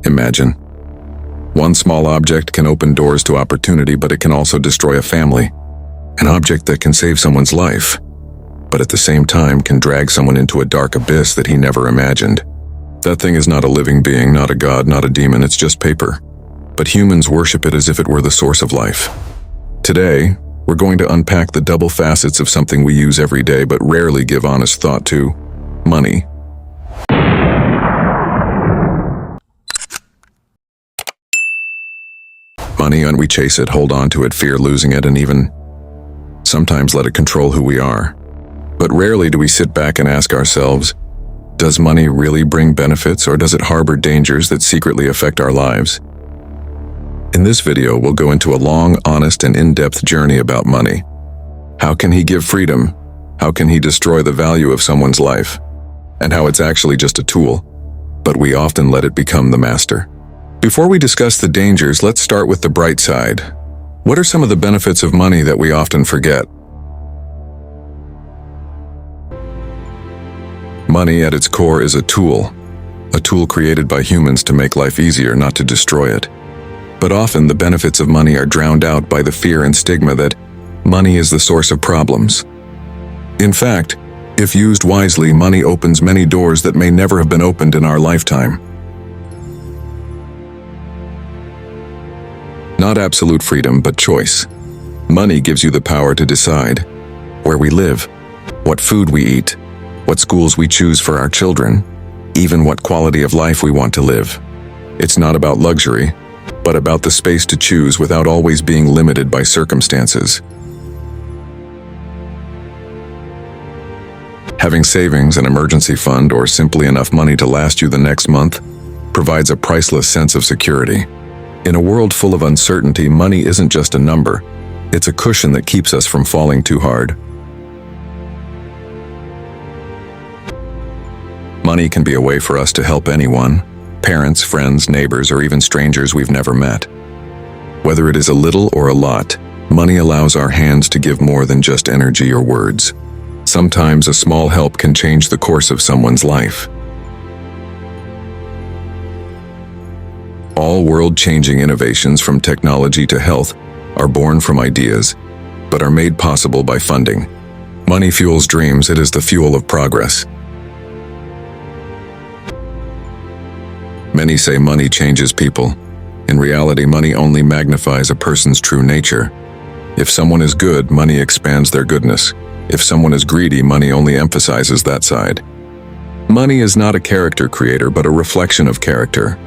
Imagine. One small object can open doors to opportunity, but it can also destroy a family. An object that can save someone's life, but at the same time can drag someone into a dark abyss that he never imagined. That thing is not a living being, not a god, not a demon, it's just paper. But humans worship it as if it were the source of life. Today, we're going to unpack the double facets of something we use every day but rarely give honest thought to: money. Money, and we chase it, hold on to it, fear losing it, and even sometimes let it control who we are. But rarely do we sit back and ask ourselves, does money really bring benefits, or does it harbor dangers that secretly affect our lives? In this video, we'll go into a long, honest, and in-depth journey about money. How can he give freedom? How can he destroy the value of someone's life? And how it's actually just a tool, but we often let it become the master. Before we discuss the dangers, let's start with the bright side. What are some of the benefits of money that we often forget? Money at its core is a tool created by humans to make life easier, not to destroy it. But often the benefits of money are drowned out by the fear and stigma that money is the source of problems. In fact, if used wisely, money opens many doors that may never have been opened in our lifetime. Not absolute freedom, but choice. Money gives you the power to decide where we live, what food we eat, what schools we choose for our children, even what quality of life we want to live. It's not about luxury, but about the space to choose without always being limited by circumstances. Having savings, an emergency fund, or simply enough money to last you the next month provides a priceless sense of security. In a world full of uncertainty, money isn't just a number, it's a cushion that keeps us from falling too hard. Money can be a way for us to help anyone, parents, friends, neighbors, or even strangers we've never met. Whether it is a little or a lot, money allows our hands to give more than just energy or words. Sometimes a small help can change the course of someone's life. All world-changing innovations, from technology to health, are born from ideas, but are made possible by funding. Money fuels dreams, it is the fuel of progress. Many say money changes people. In reality, money only magnifies a person's true nature. If someone is good, money expands their goodness. If someone is greedy, money only emphasizes that side. Money is not a character creator, but a reflection of character.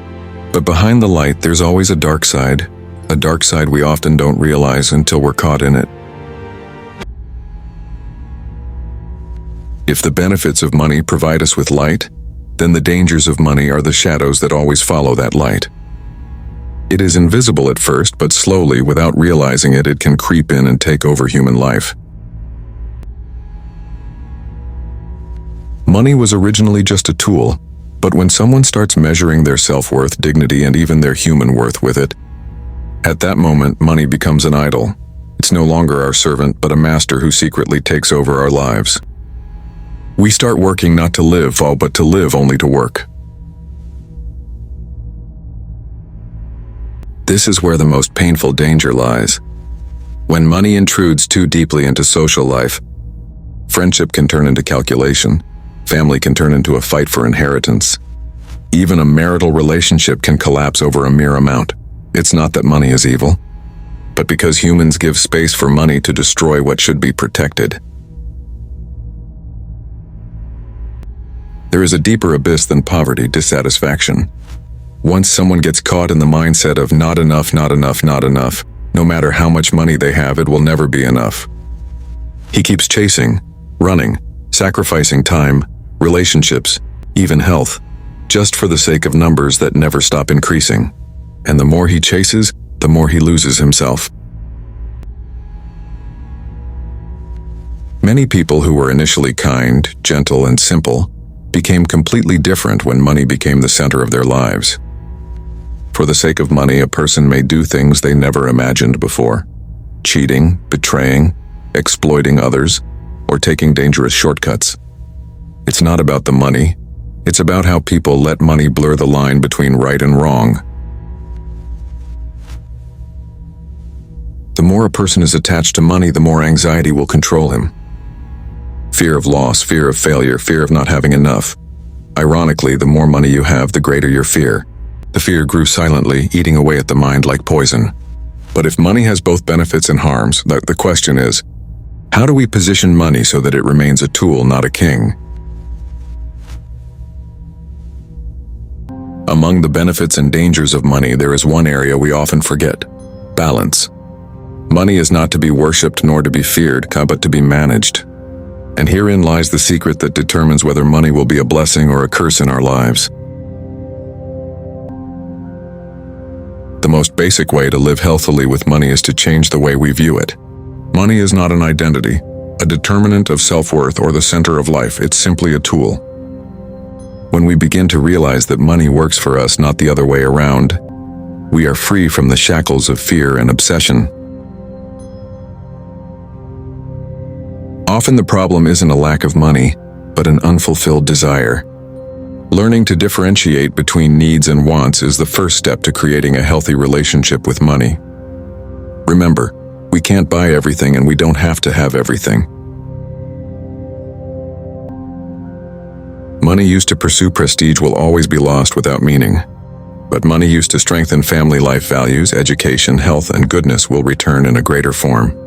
But behind the light, there's always a dark side we often don't realize until we're caught in it. If the benefits of money provide us with light, then the dangers of money are the shadows that always follow that light. It is invisible at first, but slowly, without realizing it, it can creep in and take over human life. Money was originally just a tool, but when someone starts measuring their self-worth, dignity, and even their human worth with it, at that moment, money becomes an idol. It's no longer our servant, but a master who secretly takes over our lives. We start working not to live, but to live only to work. This is where the most painful danger lies. When money intrudes too deeply into social life, friendship can turn into calculation. Family can turn into a fight for inheritance. Even a marital relationship can collapse over a mere amount. It's not that money is evil, but because humans give space for money to destroy what should be protected. There is a deeper abyss than poverty: dissatisfaction. Once someone gets caught in the mindset of not enough, not enough, not enough, no matter how much money they have, it will never be enough. He keeps chasing, running, sacrificing time, relationships, even health, just for the sake of numbers that never stop increasing. And the more he chases, the more he loses himself. Many people who were initially kind, gentle, and simple became completely different when money became the center of their lives. For the sake of money, a person may do things they never imagined before: cheating, betraying, exploiting others, or taking dangerous shortcuts. It's not about the money, It's about how people let money blur the line between right and wrong. The more a person is attached to money, the more anxiety will control him. Fear of loss, fear of failure, fear of not having enough. Ironically, the more money you have, the greater your fear. The fear grew silently, eating away at the mind like poison. But if money has both benefits and harms, the question is, how do we position money so that it remains a tool, not a king? Among the benefits and dangers of money, there is one area we often forget: balance. Money is not to be worshipped nor to be feared, but to be managed. And herein lies the secret that determines whether money will be a blessing or a curse in our lives. The most basic way to live healthily with money is to change the way we view it. Money is not an identity, a determinant of self-worth, or the center of life. It's simply a tool. When we begin to realize that money works for us, not the other way around, we are free from the shackles of fear and obsession. Often the problem isn't a lack of money, but an unfulfilled desire. Learning to differentiate between needs and wants is the first step to creating a healthy relationship with money. Remember, we can't buy everything and we don't have to have everything. Money used to pursue prestige will always be lost without meaning. But money used to strengthen family life values, education, health, and goodness will return in a greater form.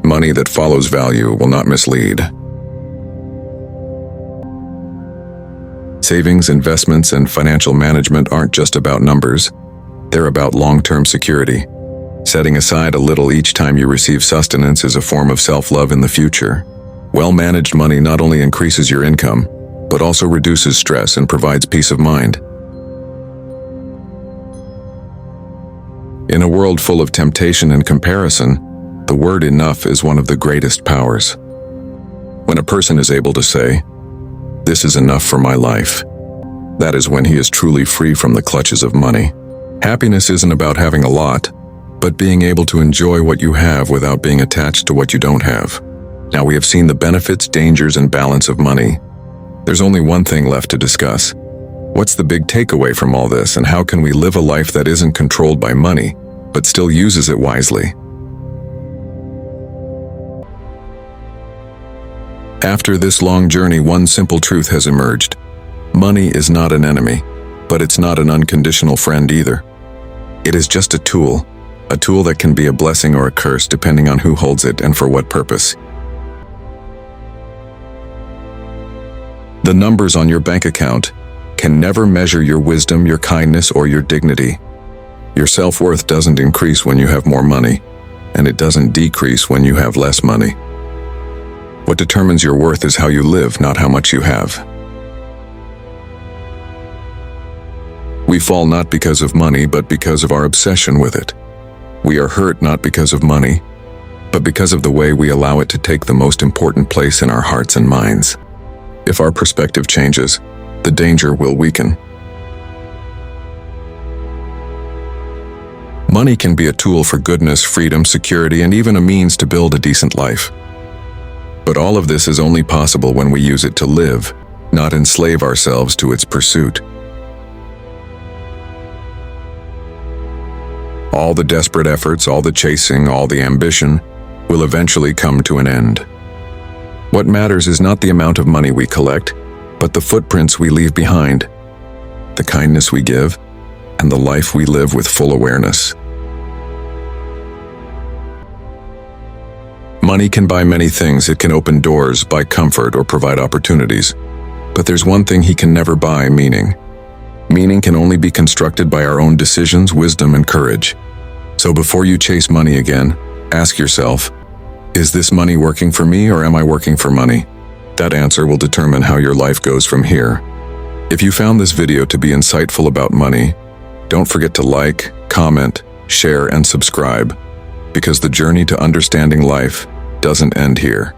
Money that follows value will not mislead. Savings, investments, and financial management aren't just about numbers. They're about long-term security. Setting aside a little each time you receive sustenance is a form of self-love in the future. Well-managed money not only increases your income, but also reduces stress and provides peace of mind. In a world full of temptation and comparison, the word enough is one of the greatest powers. When a person is able to say, "This is enough for my life," that is when he is truly free from the clutches of money. Happiness isn't about having a lot, but being able to enjoy what you have without being attached to what you don't have. Now we have seen the benefits, dangers, and balance of money. There's only one thing left to discuss. What's the big takeaway from all this, and how can we live a life that isn't controlled by money, but still uses it wisely? After this long journey, one simple truth has emerged. Money is not an enemy, but it's not an unconditional friend either. It is just a tool that can be a blessing or a curse depending on who holds it and for what purpose. The numbers on your bank account can never measure your wisdom, your kindness, or your dignity. Your self-worth doesn't increase when you have more money, and it doesn't decrease when you have less money. What determines your worth is how you live, not how much you have. We fall not because of money, but because of our obsession with it. We are hurt not because of money, but because of the way we allow it to take the most important place in our hearts and minds. If our perspective changes, the danger will weaken. Money can be a tool for goodness, freedom, security, and even a means to build a decent life. But all of this is only possible when we use it to live, not enslave ourselves to its pursuit. All the desperate efforts, all the chasing, all the ambition will eventually come to an end. What matters is not the amount of money we collect, but the footprints we leave behind, the kindness we give, and the life we live with full awareness. Money can buy many things. It can open doors, buy comfort, or provide opportunities. But there's one thing he can never buy: meaning. Meaning can only be constructed by our own decisions, wisdom, and courage. So before you chase money again, ask yourself, is this money working for me, or am I working for money? That answer will determine how your life goes from here. If you found this video to be insightful about money, don't forget to like, comment, share, and subscribe, because the journey to understanding life doesn't end here.